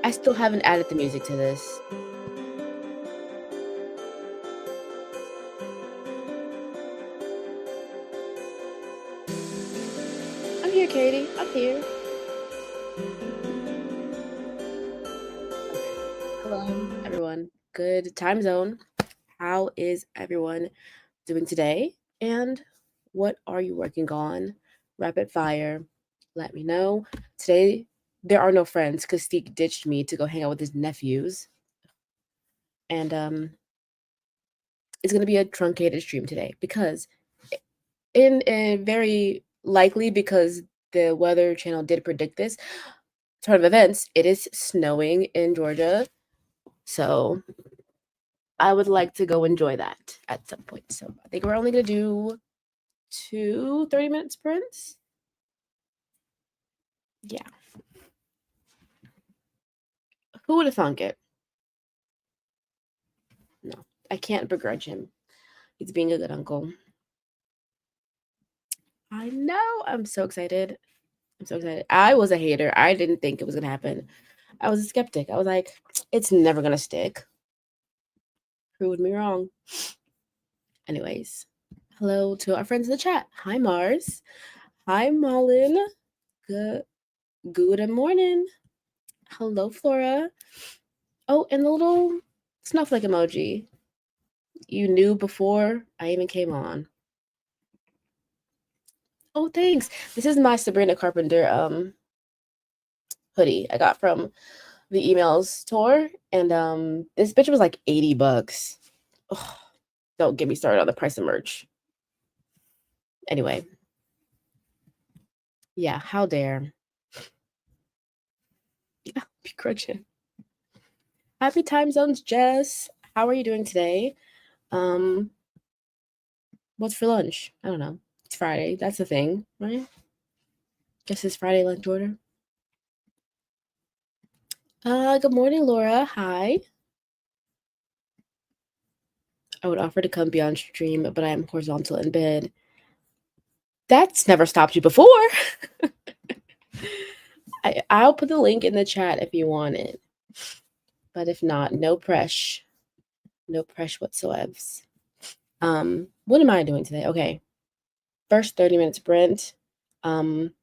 I still haven't added the music to this. I'm here, Katie. I'm here. Okay. Hello, everyone. Good time zone. How is everyone doing today? And what are you working on? Rapid fire. Let me know. Today, there are no friends because Steve ditched me to go hang out with his nephews. And it's going to be a truncated stream today because in a very likely because the weather channel did predict this turn of events, it is snowing in Georgia. So I would like to go enjoy that at some point. So I think we're only going to do 2 30-minute sprints. Yeah. Who would have thunk it? No, I can't begrudge him. He's being a good uncle. I know. I'm so excited. I'm so excited. I was a hater. I didn't think it was going to happen. I was a skeptic. I was like, it's never going to stick. Proved me wrong. Anyways, hello to our friends in the chat. Hi, Mars. Hi, Malin. Good morning. Hello, Flora. Oh, and the little snowflake emoji. You knew before I even came on. Oh, thanks. This is my Sabrina Carpenter hoodie I got from the emails store, and this bitch was like $80. Ugh, don't get me started on the price of merch. Anyway, yeah, how dare. Yeah, begrudging. Happy time zones, Jess. How are you doing today? What's for lunch? I don't know. It's Friday. That's the thing, right? Guess it's Friday lunch order. Good morning, Laura. Hi. I would offer to come be on stream, but I am horizontal in bed. That's never stopped you before. I'll put the link in the chat if you want it. But if not, no press. No press whatsoever. What am I doing today? Okay. First 30-minute sprint. I'm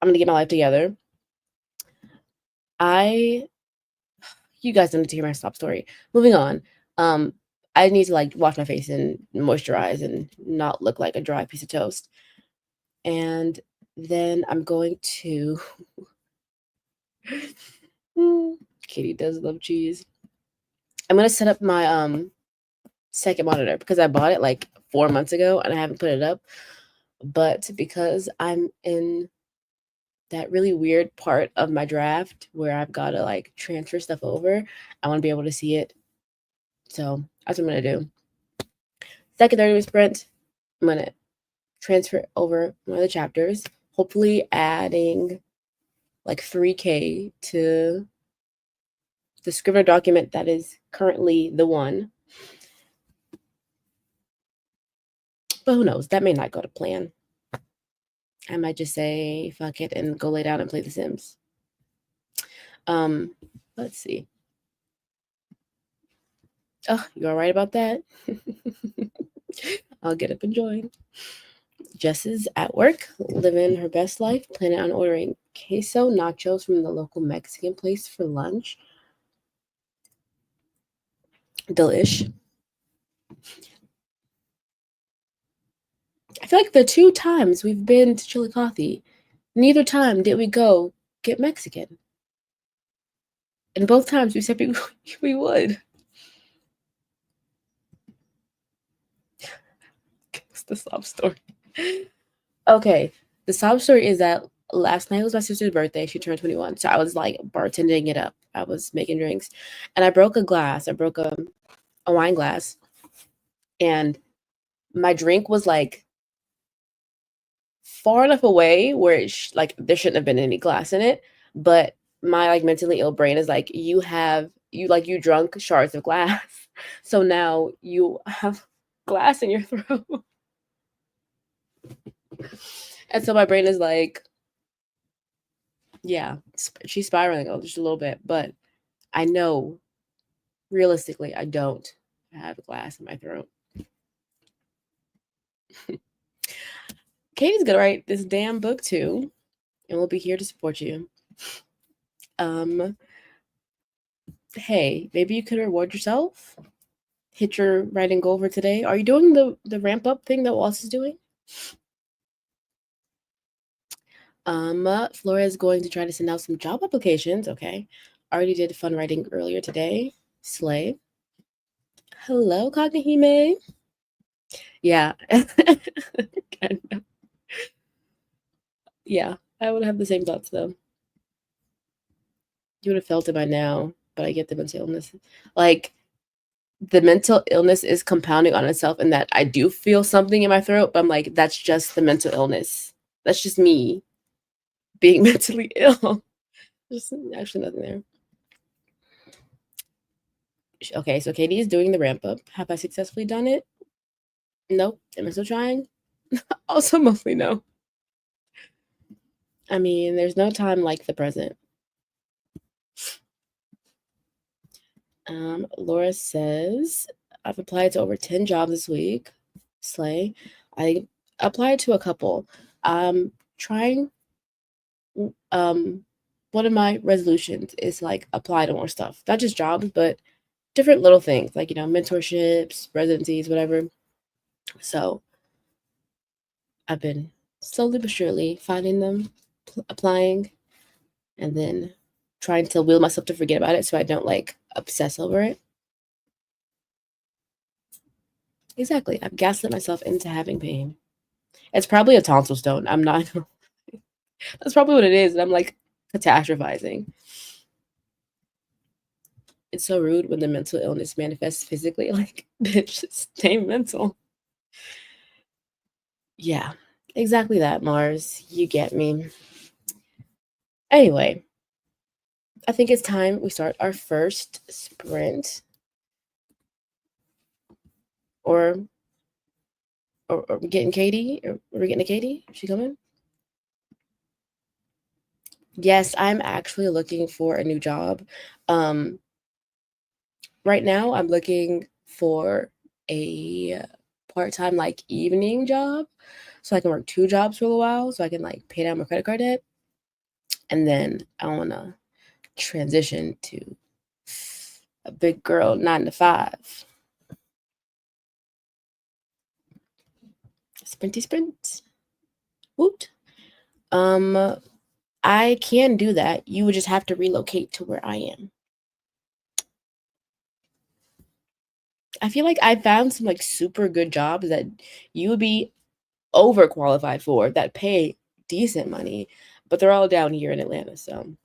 gonna get my life together. You guys don't need to hear my stop story. Moving on. I need to like wash my face and moisturize and not look like a dry piece of toast. And then I'm going to Katie does love cheese. I'm gonna set up my second monitor because I bought it like 4 months ago and I haven't put it up. But because I'm in that really weird part of my draft where I've got to like transfer stuff over, I want to be able to see it. So that's what I'm gonna do. Second 30-minute sprint, I'm gonna transfer over one of the chapters, hopefully adding like 3K to the Scrivener document that is currently the one. But who knows? That may not go to plan. I might just say fuck it and go lay down and play The Sims. Let's see. Oh, you all right about that? I'll get up and join. Jess is at work, living her best life, planning on ordering queso nachos from the local Mexican place for lunch. Delish. I feel like the 2 times we've been to Chillicothe, neither time did we go get Mexican. And both times we said we would. What's the sob story? Okay, the sob story is that last night was my sister's birthday. She turned 21. So I was like bartending it up. I was making drinks. And I broke a glass. I broke a wine glass. And my drink was like far enough away where like there shouldn't have been any glass in it. But my like mentally ill brain is like, you drunk shards of glass. So now you have glass in your throat. And so my brain is like, Yeah, she's spiraling just a little bit, but I know realistically I don't have glass in my throat. Katie's gonna write this damn book too, and we'll be here to support you. Hey, maybe you could reward yourself. Hit your writing goal for today. Are you doing the ramp up thing that Wallace is doing? Flora is going to try to send out some job applications. Okay. Already did fun writing earlier today. Slay. Hello, Kakahime. Yeah. Yeah, I would have the same thoughts though. You would have felt it by now, but I get the mental illness. Like, the mental illness is compounding on itself in that I do feel something in my throat, but I'm like, that's just the mental illness. That's just me being mentally ill. There's actually nothing there. Okay, so Katie is doing the ramp up. Have I successfully done it? Nope. Am I still trying? Also, mostly no. I mean, there's no time like the present. Laura says, I've applied to over 10 jobs this week. Slay. I applied to a couple. Trying one of my resolutions is like apply to more stuff. Not just jobs, but different little things like, mentorships, residencies, whatever. So I've been slowly but surely finding them, applying, and then trying to will myself to forget about it so I don't like obsess over it. Exactly. I've gaslit myself into having pain. It's probably a tonsil stone. I'm not. That's probably what it is. And I'm like catastrophizing. It's so rude when the mental illness manifests physically. Like, bitch, stay mental. Yeah, exactly that, Mars. You get me. Anyway, I think it's time we start our first sprint. Or are we getting Katie? Are we getting to Katie? Is she coming? Yes, I'm actually looking for a new job. Right now I'm looking for a part-time like evening job so I can work 2 jobs for a while so I can like pay down my credit card debt. And then I want to transition to a big girl 9 to 5. Sprinty sprint. Woot. I can do that. You would just have to relocate to where I am. I feel like I found some like super good jobs that you would be overqualified for that pay decent money, but they're all down here in Atlanta. So,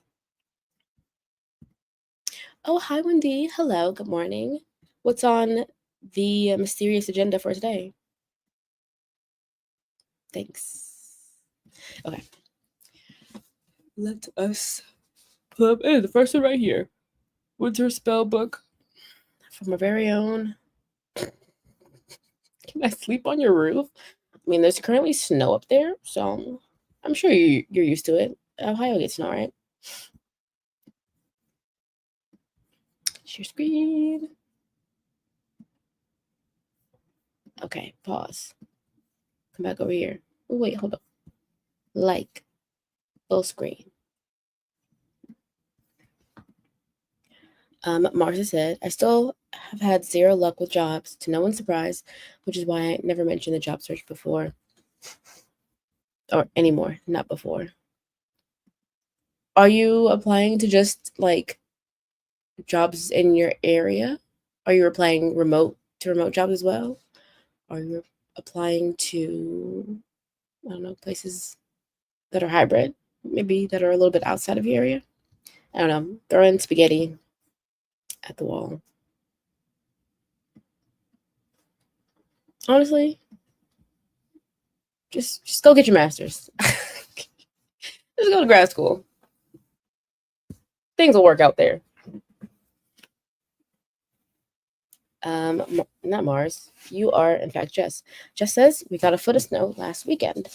oh, hi, Wendy. Hello. Good morning. What's on the mysterious agenda for today? Thanks. Okay. Let us pull up the first one right here. Winter spell book from our very own. Can I sleep on your roof? I mean, there's currently snow up there, so I'm sure you're used to it. Ohio gets snow, right? Share screen. Okay, pause. Come back over here. Oh, wait, hold on. Like, full screen. Marcia said, I still have had 0 luck with jobs, to no one's surprise, which is why I never mentioned the job search before. Or anymore, not before. Are you applying to just like jobs in your area? Are you applying remote jobs as well? Are you applying to, I don't know, places that are hybrid, maybe that are a little bit outside of your area? I don't know. Throwing spaghetti at the wall. Honestly, just go get your master's. Just go to grad school. Things will work out there. Not Mars. You are, in fact, Jess. Jess says we got a foot of snow last weekend.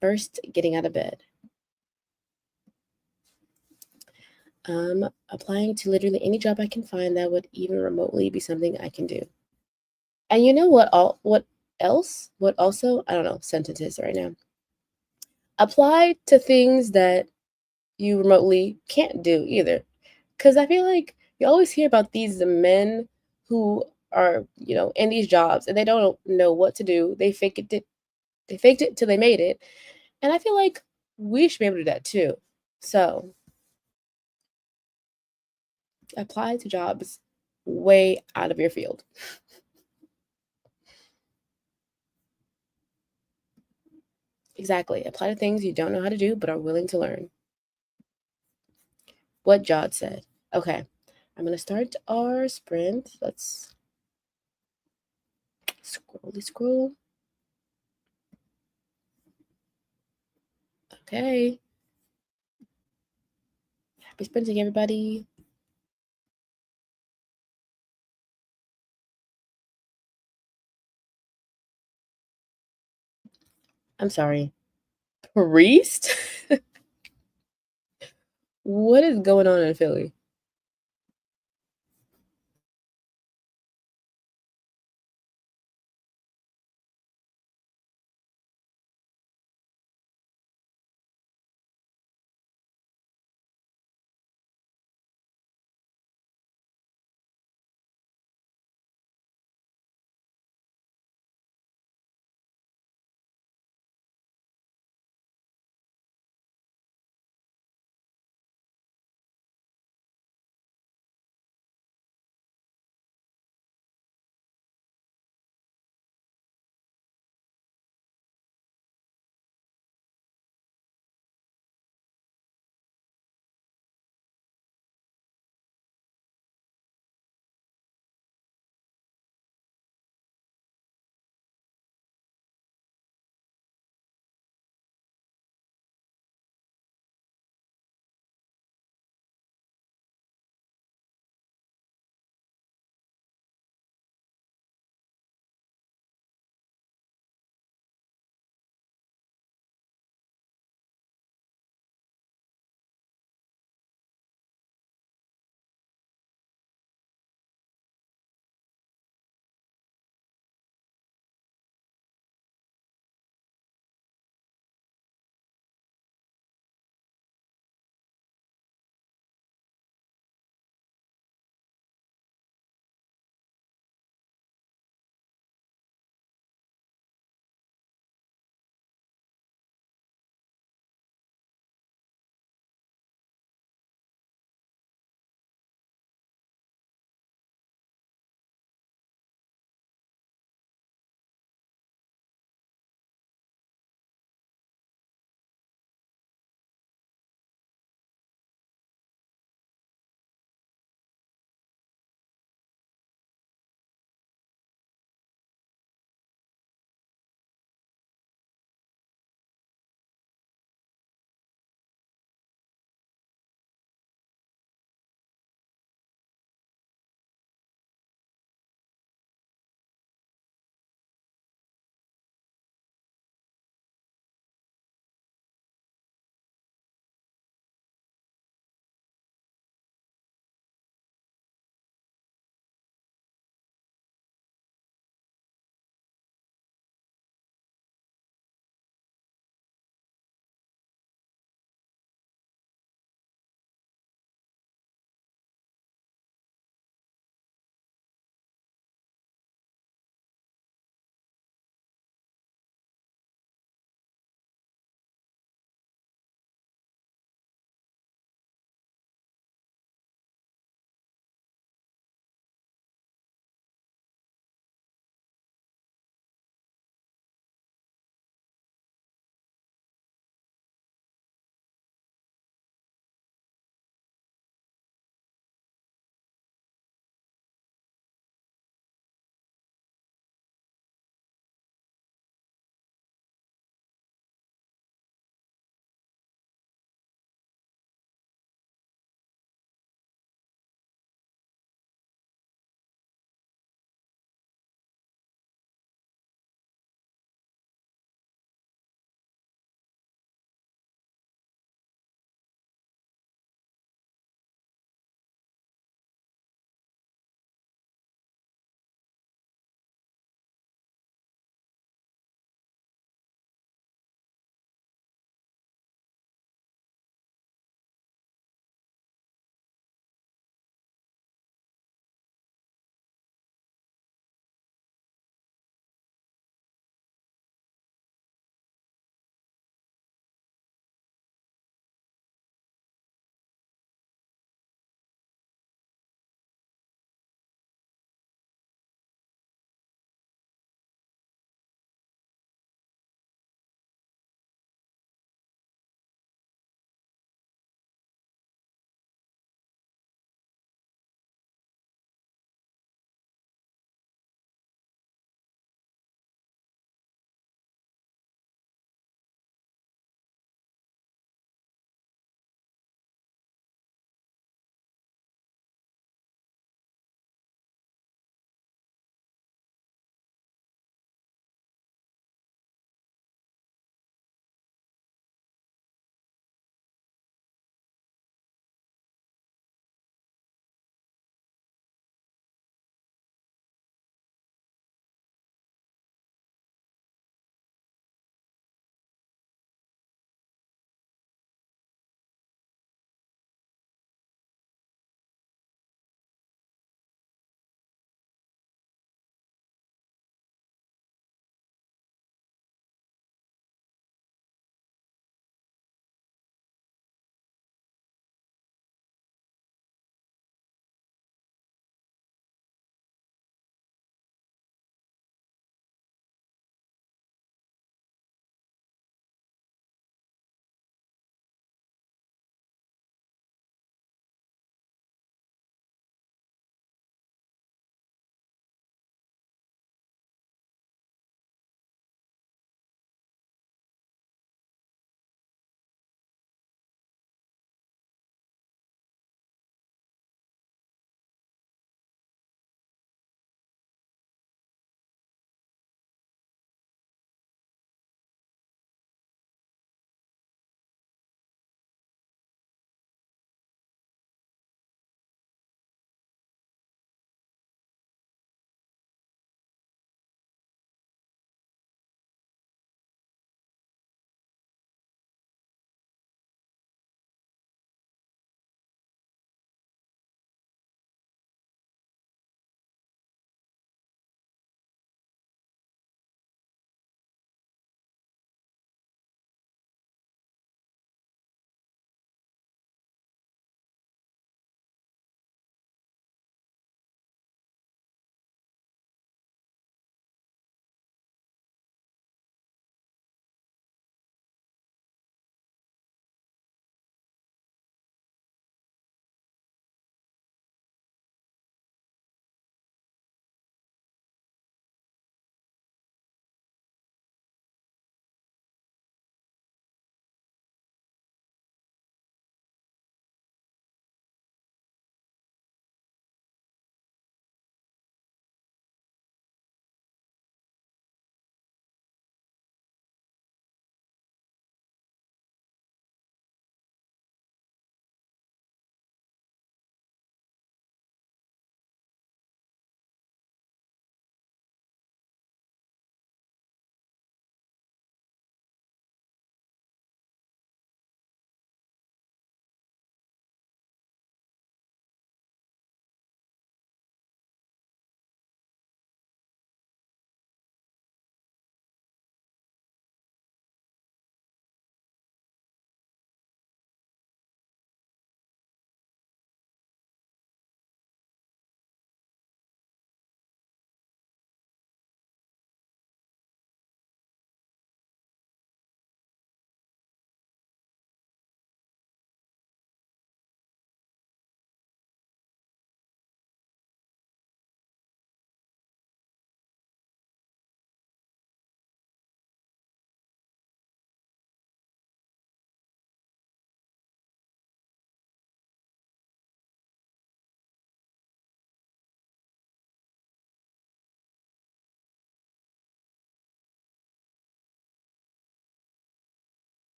First, getting out of bed. Applying to literally any job I can find that would even remotely be something I can do. And you know what else? What also? I don't know sentences right now. Apply to things that you remotely can't do either. Because I feel like you always hear about these men who are, in these jobs and they don't know what to do. They faked it till they made it. And I feel like we should be able to do that too. So apply to jobs way out of your field. Exactly. Apply to things you don't know how to do but are willing to learn. What Jod said. Okay. I'm going to start our sprint. Let's scroll. Okay. Happy sprinting, everybody. I'm sorry. Priest? What is going on in Philly?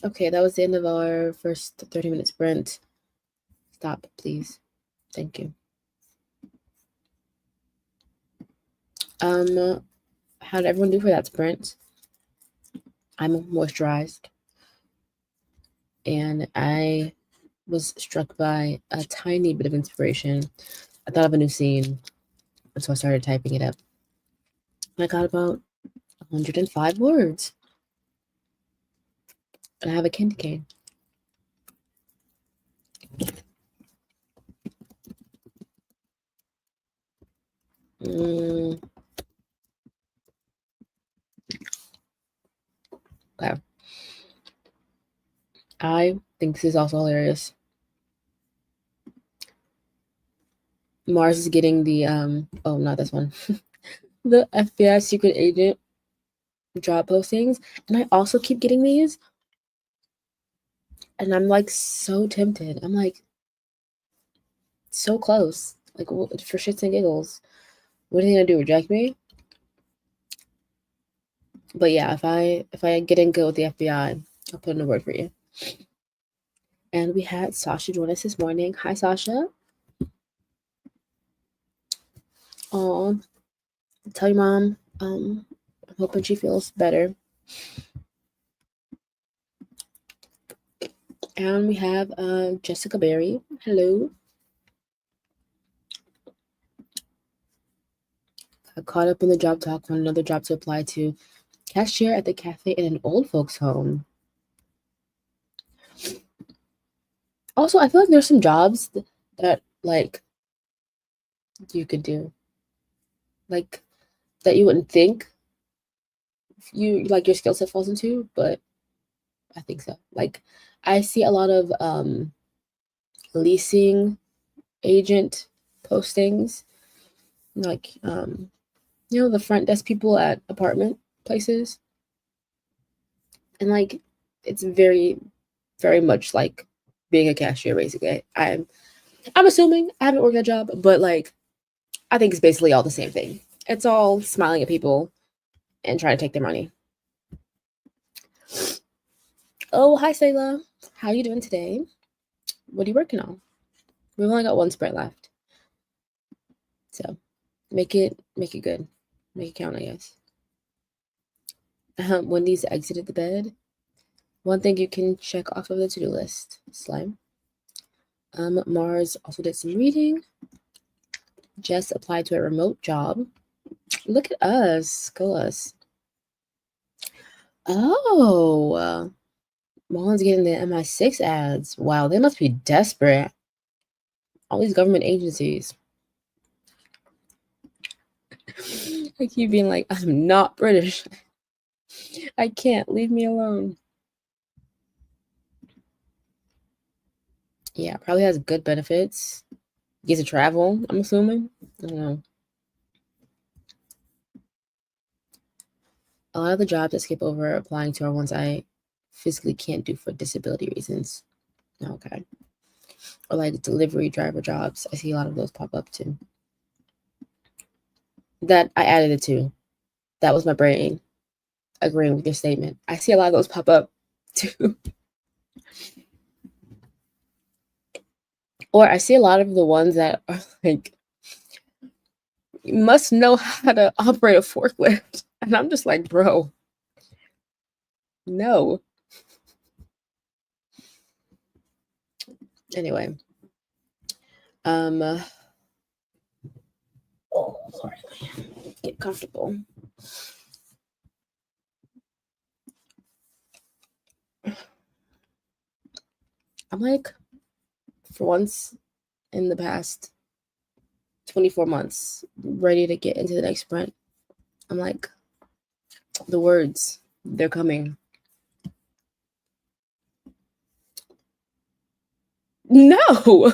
Okay, that was the end of our first 30-minute sprint. Stop, please. Thank you. How did everyone do for that sprint? I'm moisturized, and I was struck by a tiny bit of inspiration. I thought of a new scene, and so I started typing it up. And I got about 105 words. And I have a candy cane. Okay. I think this is also hilarious. Mars is getting the oh, not this one. The FBI secret agent job postings, and I also keep getting these, and I'm like so tempted. I'm like so close, like for shits and giggles. What are they gonna do? Reject me? But yeah, if I get in good with the FBI, I'll put in a word for you. And we had Sasha join us this morning. Hi, Sasha. Oh, tell your mom. I'm hoping she feels better. And we have Jessica Berry. Hello. I caught up in the job talk on another job to apply to. Cashier at the cafe in an old folks home. Also, I feel like there's some jobs that like you could do, like that you wouldn't think you like your skill set falls into, but I think so. Like I see a lot of leasing agent postings, like the front desk people at apartment places, and like it's very, very much like being a cashier. Basically, I'm assuming I haven't worked that job, but like I think it's basically all the same thing. It's all smiling at people and trying to take their money. Oh, hi, Sayla. How you doing today? What are you working on? We've only got one sprint left. So make it good. Make it count, I guess. Wendy's exited the bed. One thing you can check off of the to-do list. Slime. Mars also did some reading. Jess applied to a remote job. Look at us. Go us. Oh. Mullen's getting the MI6 ads. Wow, they must be desperate. All these government agencies. I keep being like, I'm not British. I can't. Leave me alone. Yeah, probably has good benefits. Gets to travel, I'm assuming. I don't know. A lot of the jobs I skip over applying to are ones I physically can't do for disability reasons. Okay. Or like delivery driver jobs. I see a lot of those pop up too. That I added it to. That was my brain agreeing with your statement. I see a lot of those pop up too. Or I see a lot of the ones that are like, you must know how to operate a forklift. And I'm just like, bro, no. Anyway. Oh, sorry. Get comfortable. I'm like, for once in the past 24 months, ready to get into the next sprint. I'm like, the words, they're coming. No!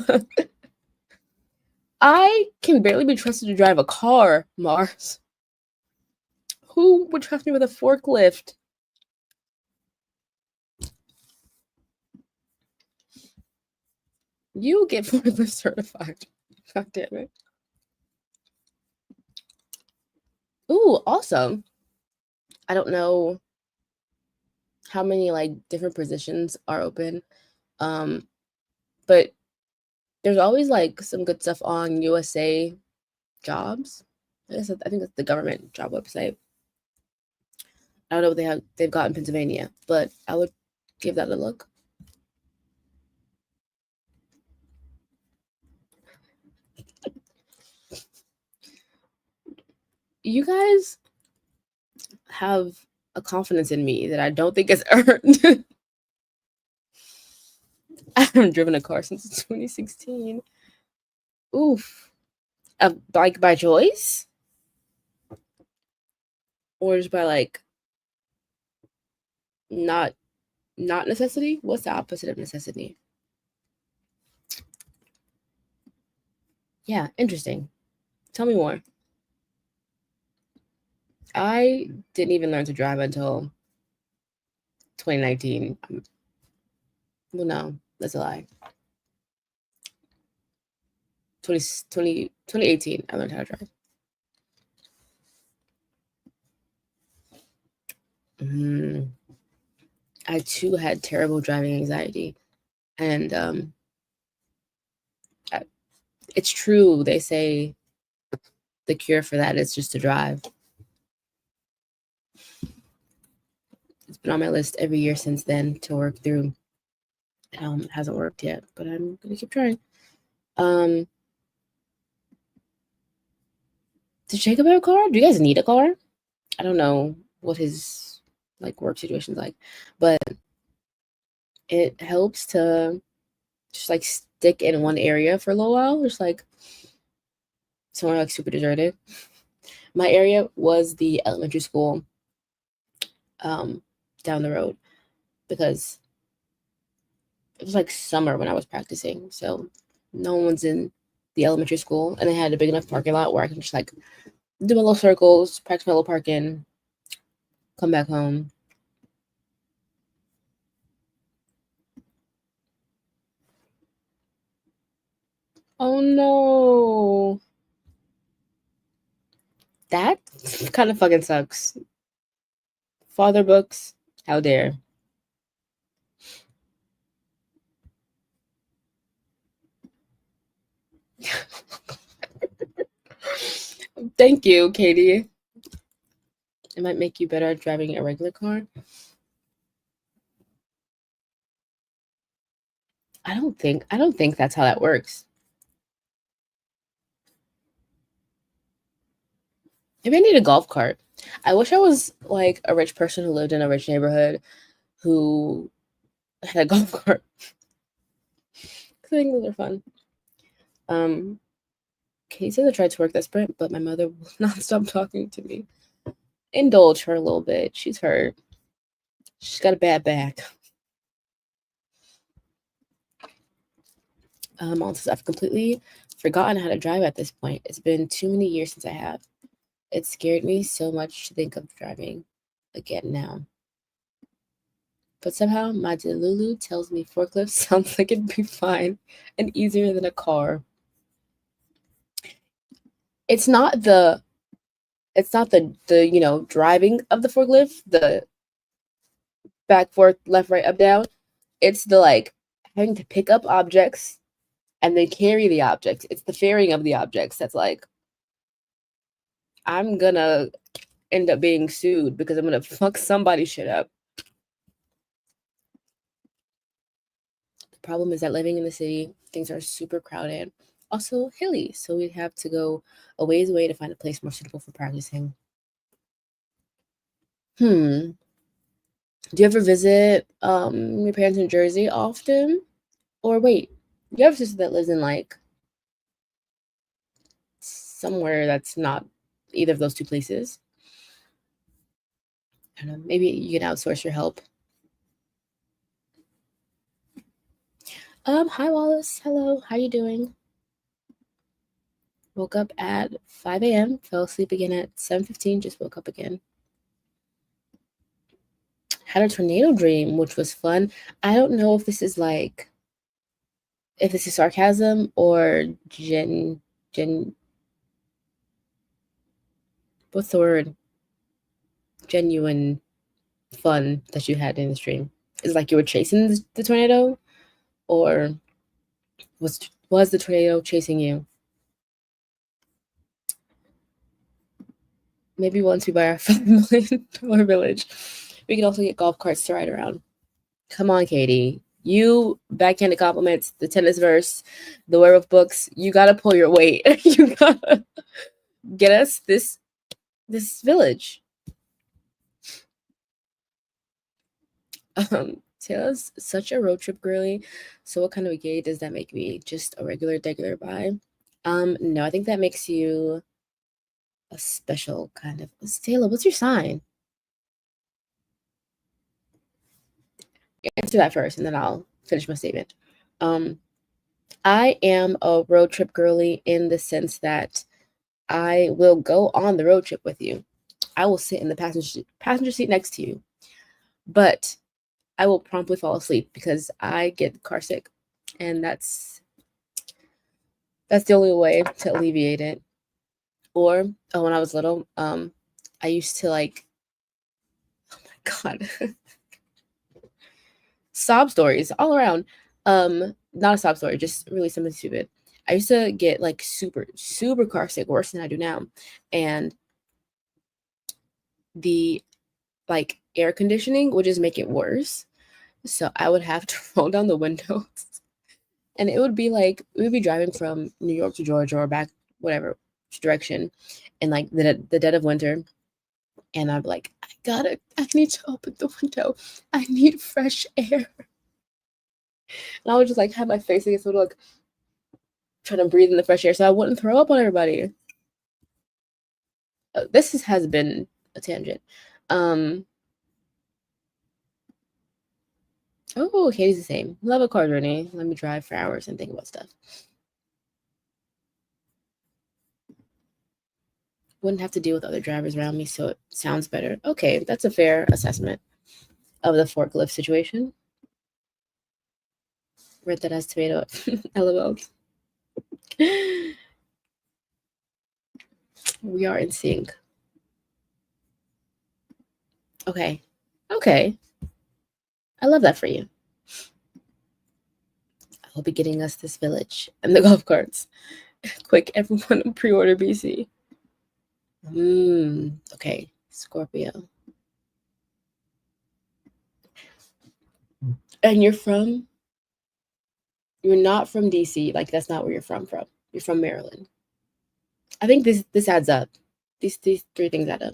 I can barely be trusted to drive a car, Mars. Who would trust me with a forklift? You get forklift certified. God damn it. Ooh, awesome. I don't know how many like different positions are open. But there's always like some good stuff on USA Jobs. I think that's the government job website. I don't know what they've got in Pennsylvania, but I would give that a look. You guys have a confidence in me that I don't think is earned. I haven't driven a car since 2016. Oof. Like by choice? Or just by like not necessity? What's the opposite of necessity? Yeah, interesting. Tell me more. I didn't even learn to drive until 2019. Well, no, that's a lie. 2018, I learned how to drive. I too had terrible driving anxiety. And it's true. They say the cure for that is just to drive. It's been on my list every year since then to work through. Hasn't worked yet, but I'm gonna keep trying. Does Jacob have a car? Do you guys need a car? I don't know what his like work situation's like, but it helps to just like stick in one area for a little while, just like somewhere like super deserted. My area was the elementary school down the road because it was like summer when I was practicing, so no one's in the elementary school, and they had a big enough parking lot where I can just like do my little circles, practice my little parking, come back home. Oh no. That kind of fucking sucks. Father books, how dare. Thank you, Katie. It might make you better at driving a regular car. I don't think that's how that works. Maybe I need a golf cart. I wish I was like a rich person who lived in a rich neighborhood who had a golf cart. I think those are fun. Katie says I tried to work that sprint, but my mother will not stop talking to me. Indulge her a little bit. She's hurt. She's got a bad back. Also, I've completely forgotten how to drive at this point. It's been too many years since I have. It scared me so much to think of driving again now. But somehow my Delulu tells me forklift sounds like it'd be fine and easier than a car. It's not the driving of the forklift, the back, forth, left, right, up, down. It's the like having to pick up objects and then carry the objects. It's the ferrying of the objects that's like, I'm gonna end up being sued because I'm gonna fuck somebody's shit up. The problem is that living in the city, things are super crowded. Also hilly, so we have to go a ways away to find a place more suitable for practicing. Do you ever visit your parents in Jersey often? Or wait, you have a sister that lives in like somewhere that's not either of those two places? I don't know. Maybe you can outsource your help. Hi Wallace. Hello. How you doing? Woke up at 5 a.m. Fell asleep again at 7:15. Just woke up again. Had a tornado dream, which was fun. I don't know if this is sarcasm or what's the word? Genuine fun that you had in the stream? Is it like you were chasing the tornado, or was the tornado chasing you? Maybe once we buy our $5 million village, we can also get golf carts to ride around. Come on, Katie. You backhanded compliments, the tennis verse, the werewolf books. You gotta pull your weight. You gotta get us this village. Taylor's such a road trip girly. So what kind of a gay does that make me? Just a regular bi? No, I think that makes you a special kind of. Taylor, what's your sign? Answer that first, and then I'll finish my statement. I am a road trip girly in the sense that I will go on the road trip with you. I will sit in the passenger seat next to you, but I will promptly fall asleep because I get car sick, and that's the only way to alleviate it. Or when I was little, I used to like, oh my god, sob stories all around. Not a sob story, just really something stupid. I used to get like super car sick, worse than I do now, and the like air conditioning would just make it worse. So I would have to roll down the windows, and it would be like we would be driving from New York to Georgia or back whatever direction, in like the dead of winter, and I'd be like, I need to open the window. I need fresh air. And I would just like have my face against the window, like trying to breathe in the fresh air so I wouldn't throw up on everybody. This has been a tangent. Oh, Katie's the same. Love a car journey. Let me drive for hours and think about stuff. Wouldn't have to deal with other drivers around me, so it sounds better. Okay, that's a fair assessment of the forklift situation. Read that as tomato. LOL. We are in sync. Okay. I love that for you. I'll be getting us this village and the golf carts. Quick, everyone pre-order BC. Okay. Scorpio. And you're not from DC. Like, that's not where you're from. You're from Maryland. I think this adds up. These three things add up.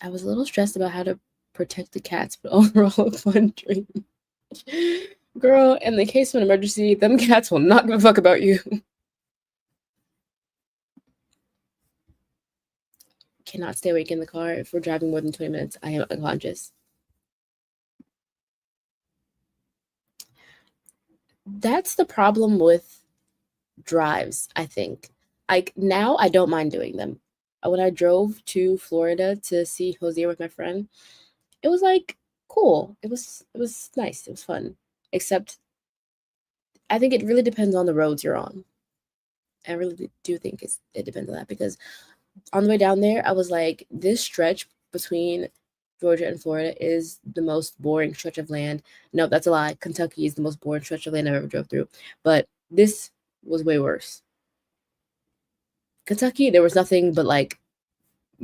I was a little stressed about how to protect the cats, but overall a fun dream. Girl, in the case of an emergency, them cats will not give a fuck about you. Cannot stay awake in the car. If we're driving more than 20 minutes, I am unconscious. That's the problem with drives, I think. Like, now I don't mind doing them. When I drove to Florida to see Jose with my friend, it was like cool. It was nice. It was fun. Except I think it really depends on the roads you're on. I really do think it depends on that, because on the way down there, I was like, this stretch between Georgia and Florida is the most boring stretch of land. No, that's a lie. Kentucky is the most boring stretch of land I've ever drove through. But this was way worse. Kentucky, there was nothing but like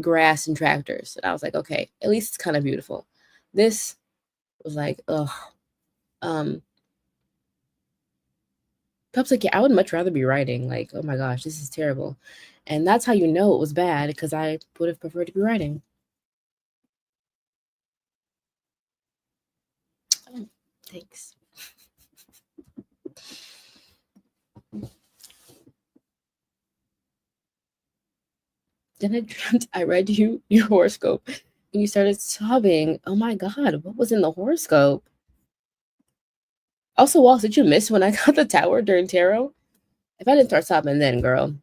grass and tractors. And I was like, okay, at least it's kind of beautiful. This was like, ugh. Pup's like, yeah, I would much rather be writing. Like, oh my gosh, this is terrible. And that's how you know it was bad, because I would have preferred to be writing. Oh, thanks. Then I dreamt I read you your horoscope and you started sobbing. Oh my god, what was in the horoscope? Also, Walls, did you miss when I got the tower during tarot? If I didn't start sobbing then, girl,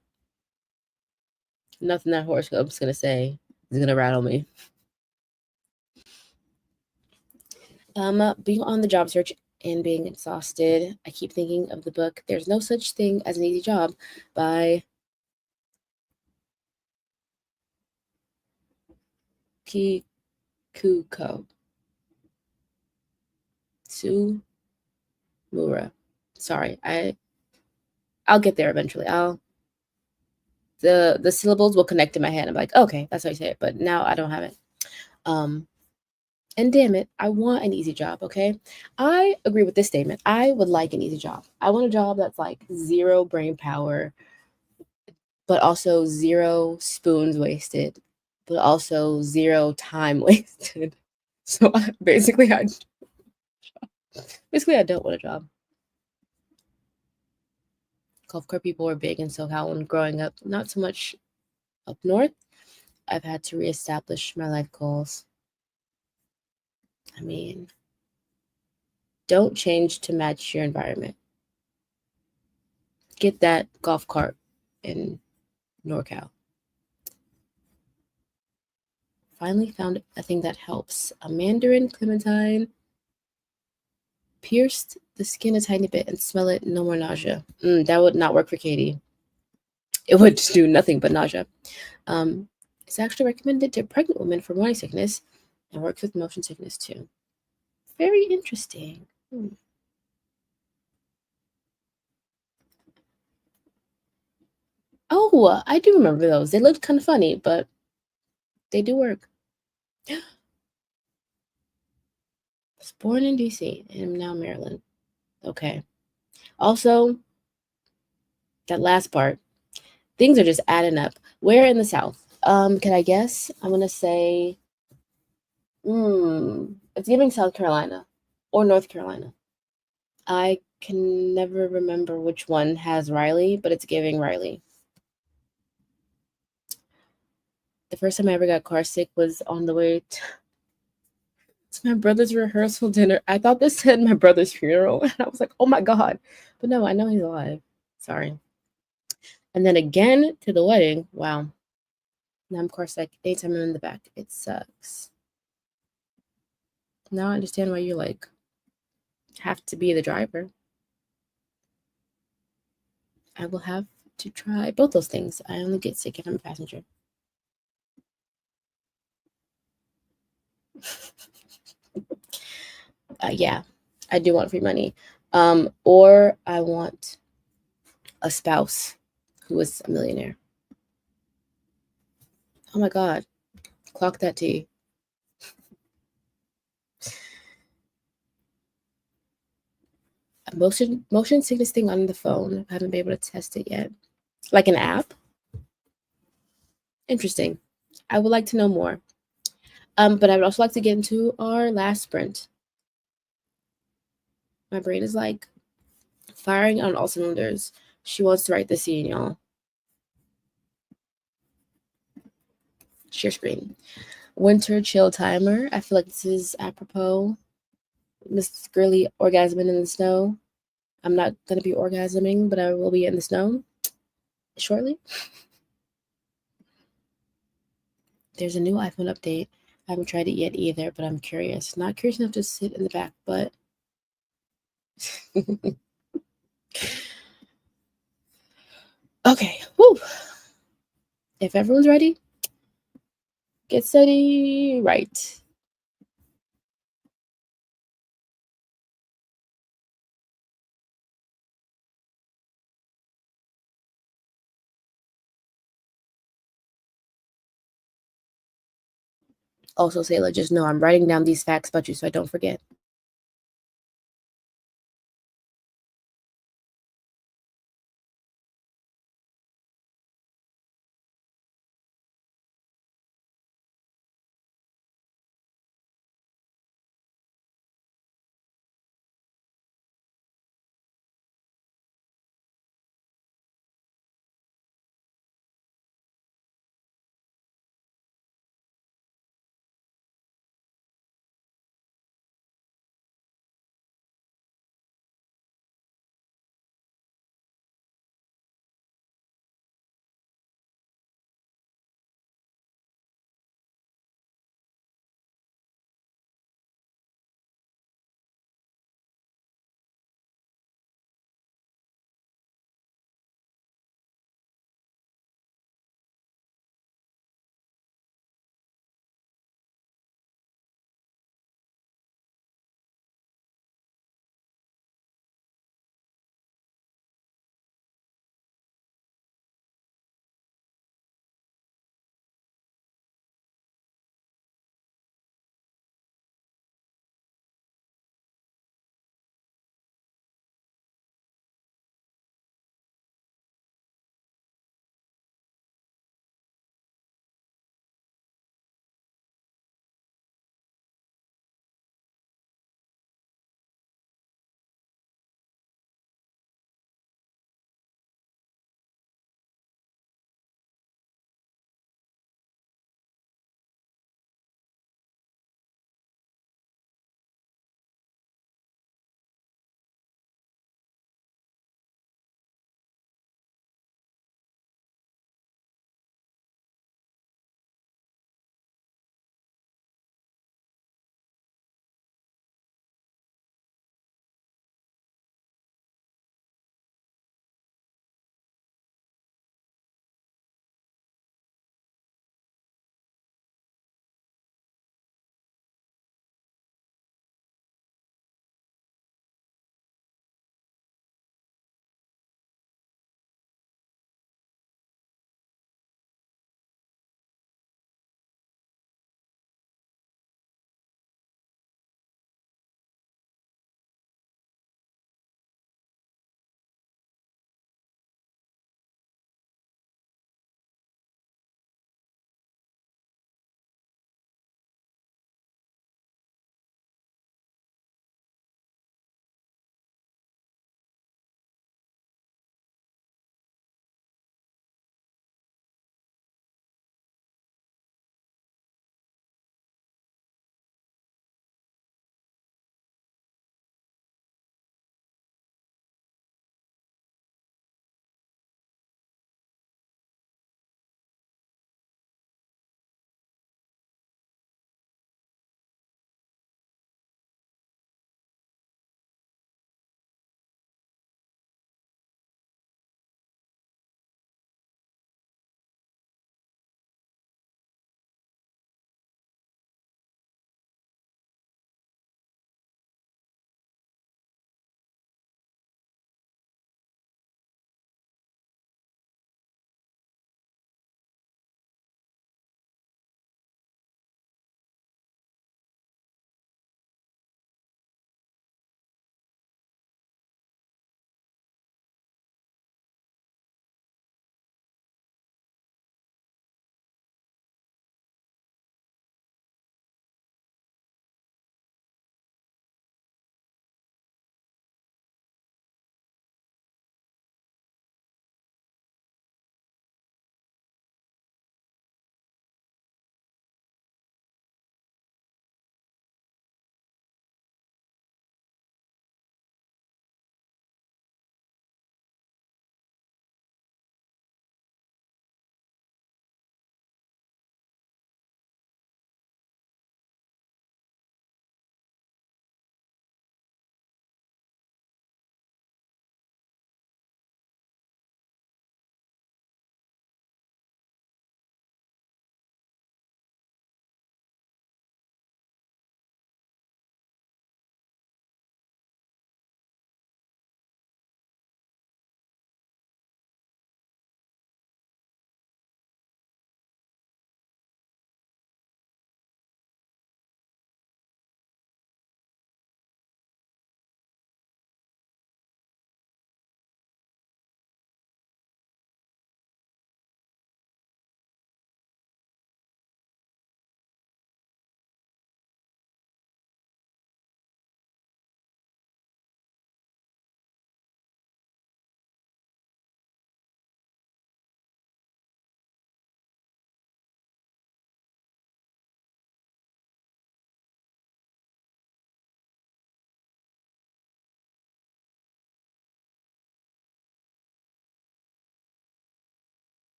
nothing that horoscope's gonna say is gonna rattle me. Being on the job search and being exhausted, I keep thinking of the book There's No Such Thing as an Easy Job by Kikuko. Sumura. Sorry, I'll get there eventually. The syllables will connect in my head. I'm like, okay, that's how you say it. But now I don't have it. And damn it, I want an easy job, okay? I agree with this statement. I would like an easy job. I want a job that's like zero brain power, but also zero spoons wasted, but also zero time wasted. So basically I don't want a job. Golf cart people were big in SoCal when growing up. Not so much up north. I've had to reestablish my life goals. I mean, don't change to match your environment. Get that golf cart in NorCal. Finally found a thing that helps. A mandarin clementine. Pierced the skin a tiny bit and smell it, no more nausea. That would not work for Katie. It would just do nothing but nausea. Um, it's actually recommended to pregnant women for morning sickness and works with motion sickness too. Very interesting. Oh, I do remember those. They looked kind of funny, but they do work. Was born in DC and am now Maryland. Okay. Also, that last part, things are just adding up. Where in the South? Can I guess? I'm gonna say, it's giving South Carolina or North Carolina. I can never remember which one has Riley, but it's giving Riley. The first time I ever got car sick was on the way to my brother's rehearsal dinner. I thought this said my brother's funeral, and I was like, oh my God. But no, I know he's alive. Sorry. And then again to the wedding. Wow. Now I'm car sick anytime I'm in the back. It sucks. Now I understand why you like have to be the driver. I will have to try both those things. I only get sick if I'm a passenger. Yeah, I do want free money. Or I want a spouse who is a millionaire. Oh my God, clock that T. A motion sickness thing on the phone. I haven't been able to test it yet. Like an app. Interesting. I would like to know more. But I would also like to get into our last sprint. My brain is like firing on all cylinders. She wants to write the scene, y'all. Share screen. Winter chill timer. I feel like this is apropos. Miss Girly orgasming in the snow. I'm not gonna be orgasming, but I will be in the snow shortly. There's a new iPhone update. I haven't tried it yet either, but I'm curious. Not curious enough to sit in the back, but okay. Woo. If everyone's ready, get steady. Right. Also, Sayla, just know I'm writing down these facts about you so I don't forget.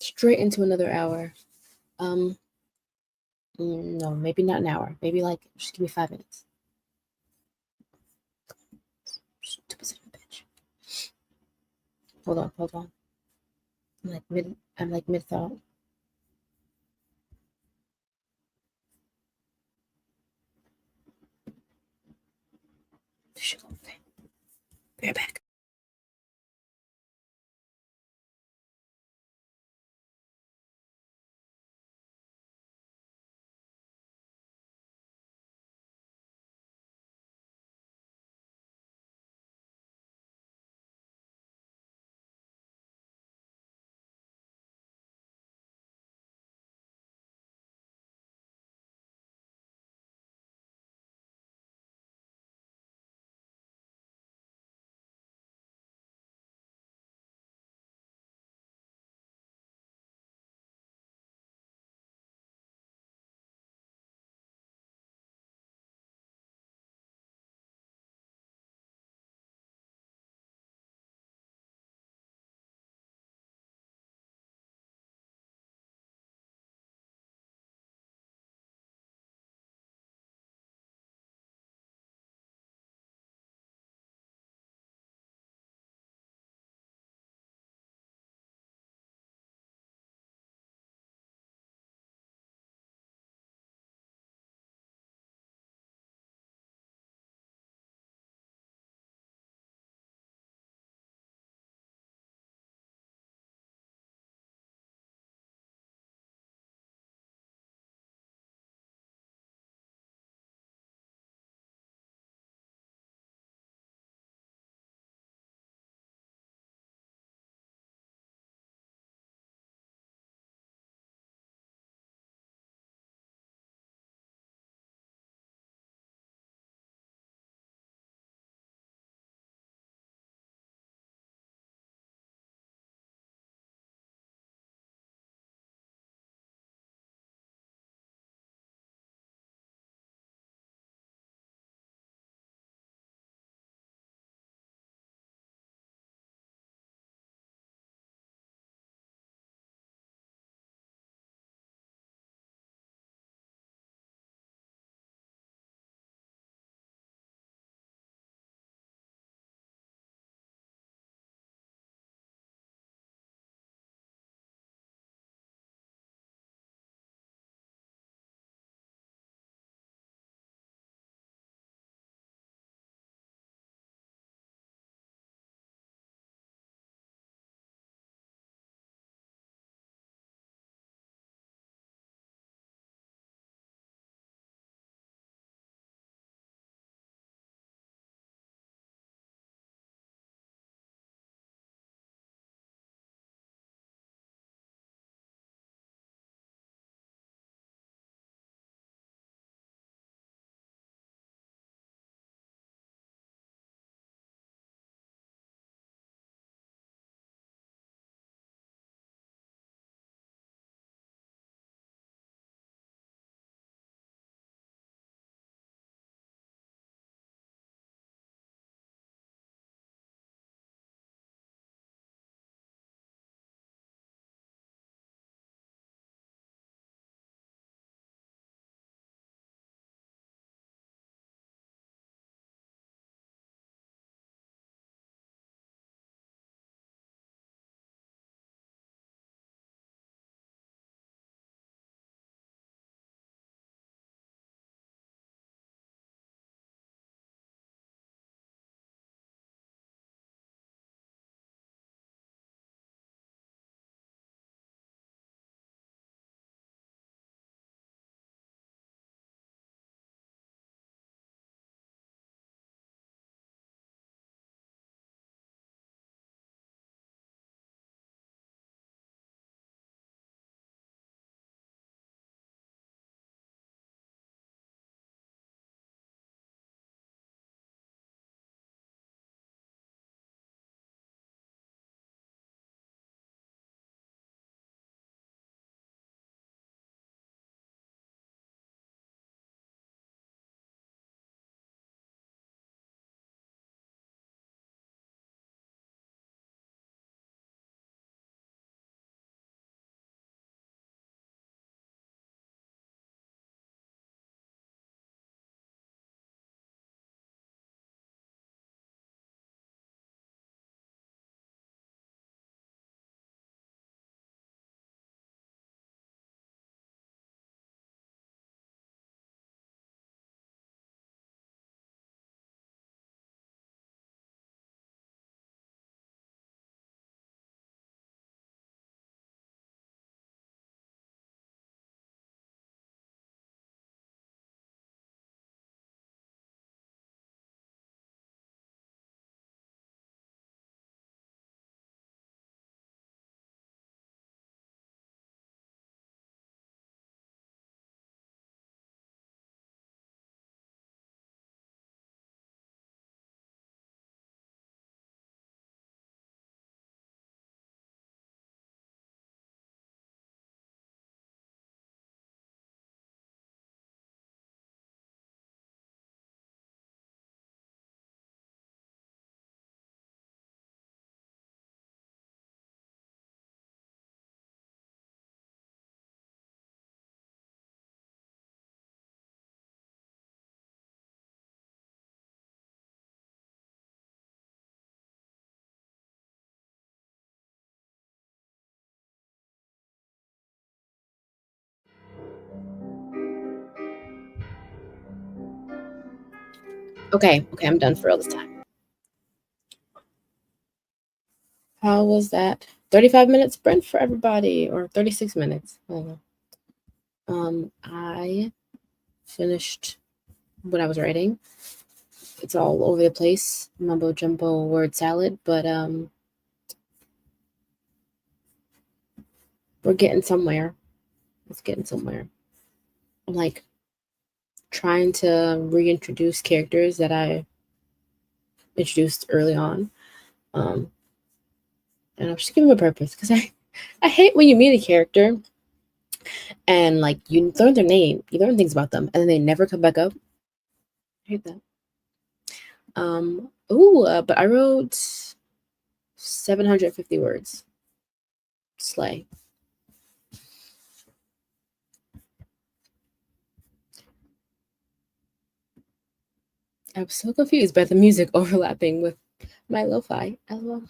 straight into another hour. No, maybe not an hour. Maybe like just give me 5 minutes. Stupid son of a bitch. Hold on. I'm like mid thought. Okay. Be right back. Okay, I'm done for all this time. How was that? 35-minute sprint for everybody, or 36 minutes? I don't know. I finished what I was writing. It's all over the place, mumbo jumbo word salad, but we're getting somewhere. It's getting somewhere. I'm like trying to reintroduce characters that I introduced early on. And I'm just giving them a purpose because I hate when you meet a character and like you learn their name, you learn things about them, and then they never come back up. I hate that. But I wrote 750 words. Slay. I was so confused by the music overlapping with my lo-fi. LOL.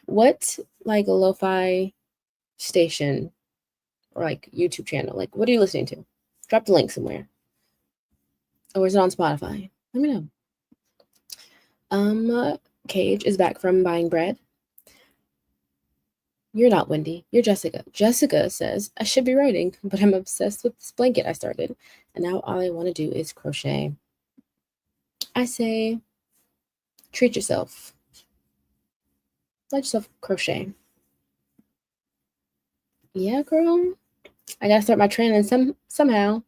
What like a lo-fi station or like YouTube channel? Like what are you listening to? Drop the link somewhere. Or is it on Spotify? Let me know. Cage is back from buying bread. You're not Wendy. You're Jessica. Jessica says, I should be writing, but I'm obsessed with this blanket I started, and now all I want to do is crochet. I say, treat yourself. Let yourself crochet. Yeah, girl. I gotta start my training somehow.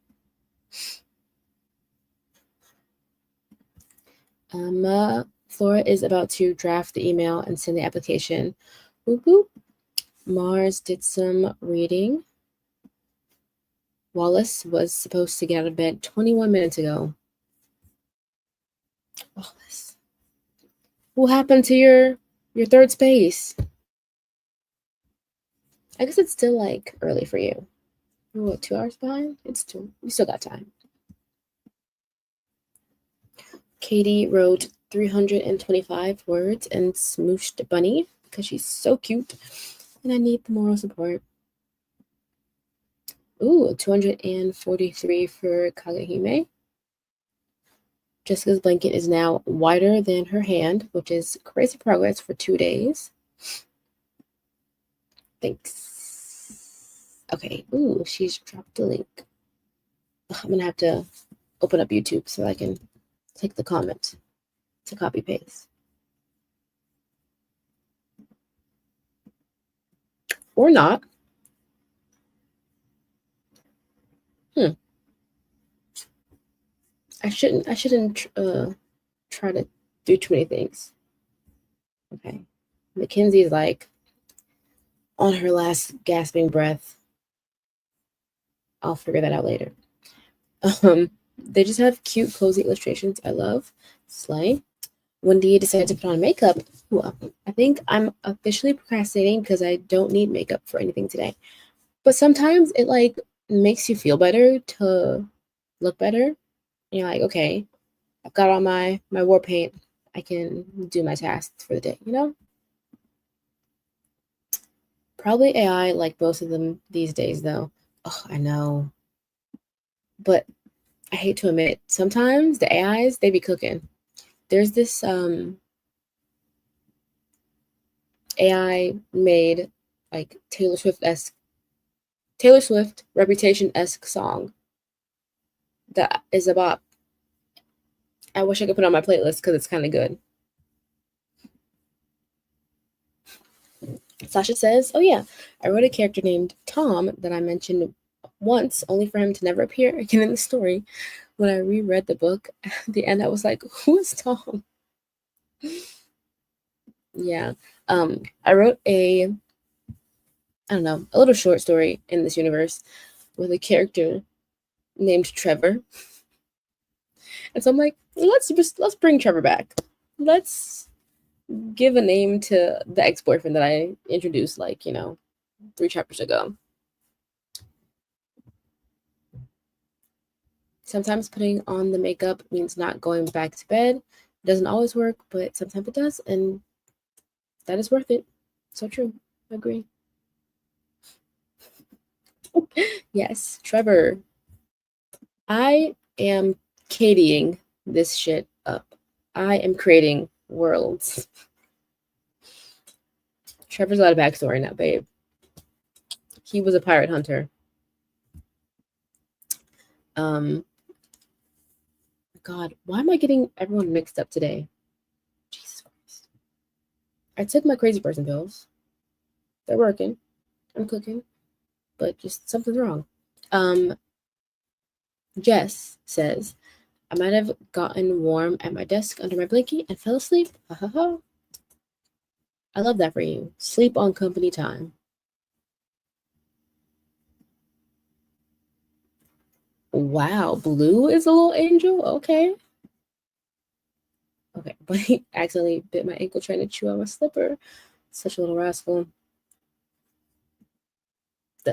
Flora is about to draft the email and send the application. Whoop whoop. Mars did some reading. Wallace was supposed to get out of bed 21 minutes ago. Wallace. What happened to your third space? I guess it's still like early for you. You're what, 2 hours behind? You still got time. Katie wrote 325 words and smooshed Bunny because she's so cute and I need the moral support. Ooh, 243 for Kagehime. Jessica's blanket is now wider than her hand, which is crazy progress for 2 days. Thanks. Okay, ooh, she's dropped the link. I'm gonna have to open up YouTube so I can take the comment to copy paste. Or not. I shouldn't try to do too many things. Okay. Mackenzie's like on her last gasping breath. I'll figure that out later. They just have cute, cozy illustrations I love. Slay. Wendy decided to put on makeup. Well, I think I'm officially procrastinating because I don't need makeup for anything today. But sometimes it like makes you feel better to look better. And you're like, okay, I've got on my war paint. I can do my tasks for the day, you know? Probably AI like most of them these days though. Oh, I know. But I hate to admit, sometimes the AIs, they be cooking. There's this AI made like Taylor Swift Reputation-esque song that is about. I wish I could put it on my playlist because it's kind of good. Sasha says, oh yeah, I wrote a character named Tom that I mentioned once, only for him to never appear again in the story. When I reread the book, at the end I was like, who is Tom? Yeah. I wrote a little short story in this universe with a character named Trevor. And so I'm like, let's bring Trevor back. Let's give a name to the ex-boyfriend that I introduced 3 chapters ago. Sometimes putting on the makeup means not going back to bed. It doesn't always work, but sometimes it does, and that is worth it. So true. I agree. Yes, Trevor. I am Katieing this shit up. I am creating worlds. Trevor's got a backstory now, babe. He was a pirate hunter. God, why am I getting everyone mixed up today? Jesus Christ. I took my crazy person pills. They're working. I'm cooking. But just something's wrong. Jess says, I might have gotten warm at my desk under my blankie and fell asleep. Ha ha ha. I love that for you. Sleep on company time. Wow, Blue is a little angel? Okay. Okay, but he accidentally bit my ankle trying to chew on my slipper. Such a little rascal.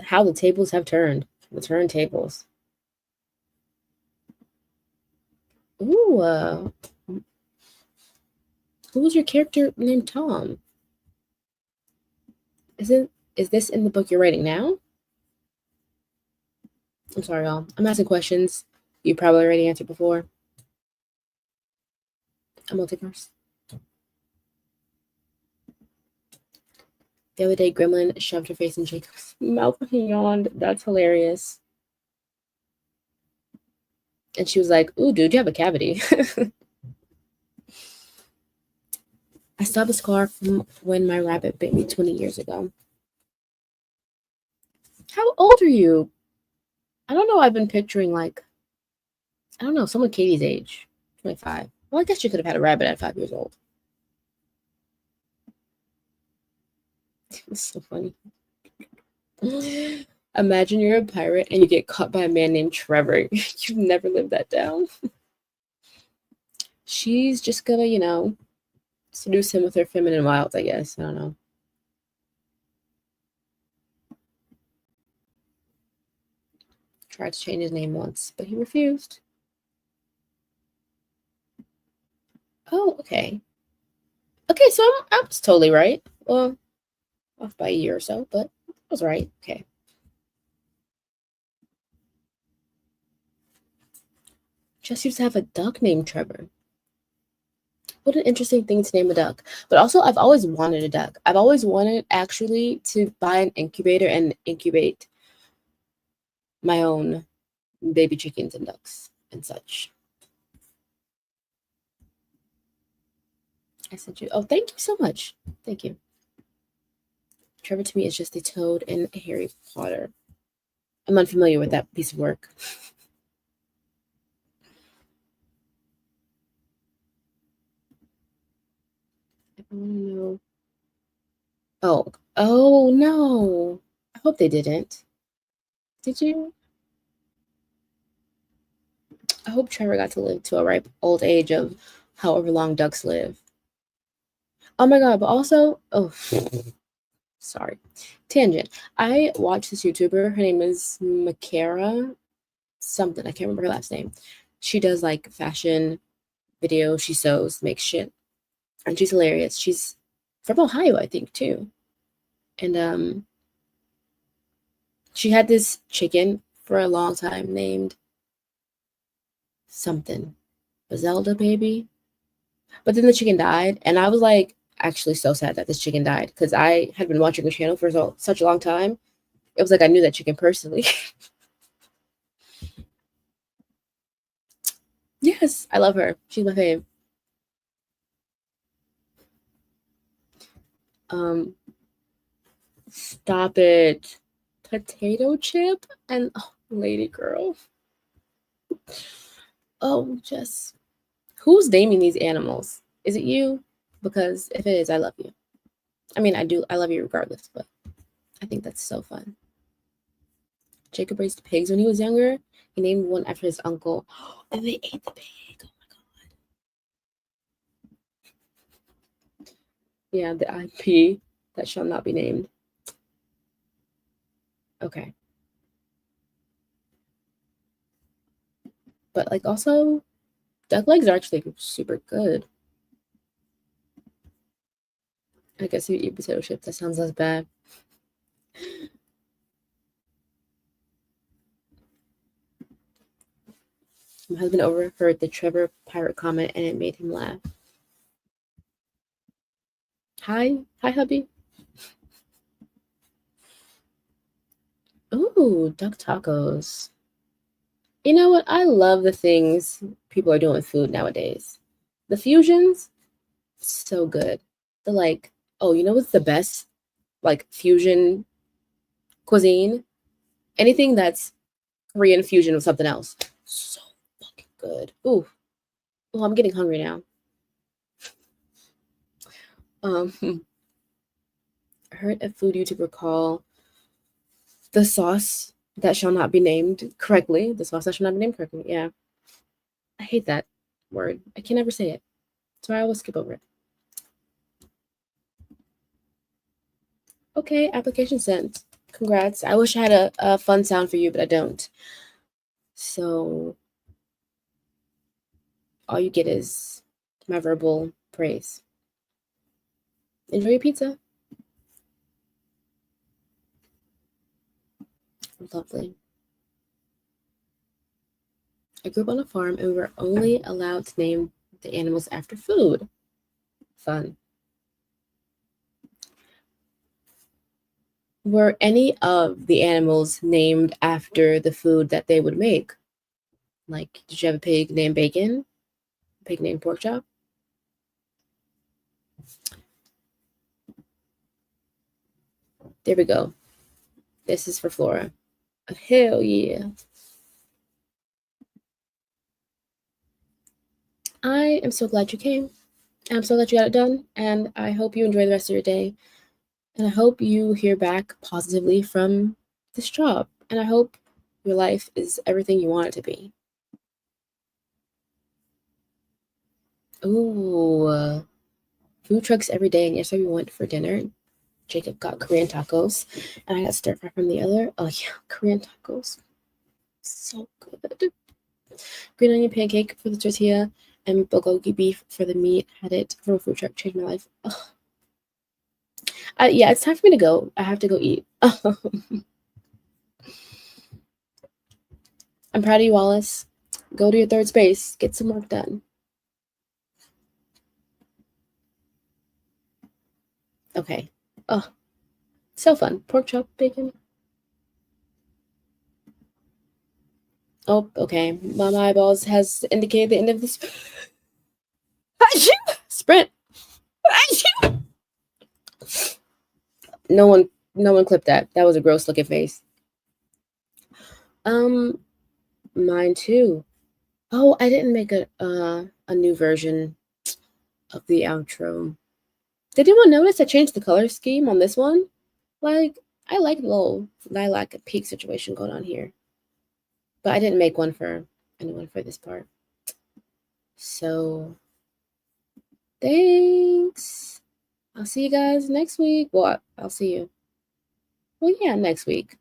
How the tables have turned. The turntables. Ooh, who was your character named Tom? Is this in the book you're writing now? I'm sorry, y'all. I'm asking questions you probably already answered before. I'm multiverse. The other day, Gremlin shoved her face in Jacob's mouth and he yawned. That's hilarious. And she was like, ooh, dude, you have a cavity. I still have a scar from when my rabbit bit me 20 years ago. How old are you? I don't know. I've been picturing like, I don't know, someone Katie's age, 25. Well, I guess you could have had a rabbit at 5 years old. It's so funny. Imagine you're a pirate and you get caught by a man named Trevor. You've never lived that down. She's just gonna, seduce him with her feminine wiles, I guess. I don't know. Tried to change his name once, but he refused. Oh, okay. Okay, so I was totally right. Well, off by a year or so, but I was right. Okay. Just used to have a duck named Trevor. What an interesting thing to name a duck. But also, I've always wanted a duck. I've always wanted actually to buy an incubator and incubate my own baby chickens and ducks and such. I sent you. Oh, thank you so much. Thank you. Trevor to me is just a toad in Harry Potter. I'm unfamiliar with that piece of work. I want to know. Oh no. I hope they didn't. Did you? I hope Trevor got to live to a ripe old age of however long ducks live. Oh my god, but also, sorry. Tangent. I watched this YouTuber. Her name is Makara something. I can't remember her last name. She does like fashion videos. She sews, makes shit. And she's hilarious. She's from Ohio, I think, too. And she had this chicken for a long time named something. Zelda baby. But then the chicken died, and I was like actually so sad that this chicken died because I had been watching the channel for such a long time. It was like I knew that chicken personally. Yes, I love her. She's my fave. Stop it. Potato chip and lady girl. Oh, Jess. Who's naming these animals? Is it you? Because if it is, I love you. I mean, I love you regardless, but I think that's so fun. Jacob raised pigs when he was younger. He named one after his uncle. And they ate the pig. Oh my god. Yeah, the IP that shall not be named. Okay. But like also, duck legs are actually super good. I guess if you eat potato chips, that sounds less bad. My husband overheard the Trevor pirate comment and it made him laugh. Hi, hubby. Ooh, duck tacos. You know what? I love the things people are doing with food nowadays. The fusions, so good. The like, oh, you know what's the best? Like fusion cuisine? Anything that's Korean fusion with something else. So fucking good. Ooh. Oh, I'm getting hungry now. I heard a food YouTuber call the sauce that shall not be named correctly. The sauce that shall not be named correctly. Yeah. I hate that word. I can never say it. So I always skip over it. Okay, application sent. Congrats. I wish I had a fun sound for you, but I don't. So all you get is my verbal praise. Enjoy your pizza. Lovely. I grew up on a farm and we were only allowed to name the animals after food. Fun. Were any of the animals named after the food that they would make? Like, did you have a pig named Bacon? A pig named Pork Chop? There we go. This is for Flora. Hell yeah. I am so glad you came. I'm so glad you got it done. And I hope you enjoy the rest of your day. And I hope you hear back positively from this job. And I hope your life is everything you want it to be. Ooh, food trucks every day. And yesterday we went for dinner. Jacob got Korean tacos, and I got stir fry from the other. Oh yeah, Korean tacos, so good. Green onion pancake for the tortilla, and bulgogi beef for the meat. Had it from a food truck. Changed my life. Yeah, it's time for me to go. I have to go eat. I'm proud of you, Wallace. Go to your third space. Get some work done. Okay. Oh, so fun. Pork chop, bacon. Oh, okay. My eyeballs has indicated the end of this sprint. No one clipped that. That was a gross looking face. Mine too. Oh, I didn't make a new version of the outro. Did anyone notice I changed the color scheme on this one? Like, I like the little lilac peak situation going on here. But I didn't make one for anyone for this part. So, thanks. I'll see you guys next week. Well, I'll see you. Well, yeah, next week.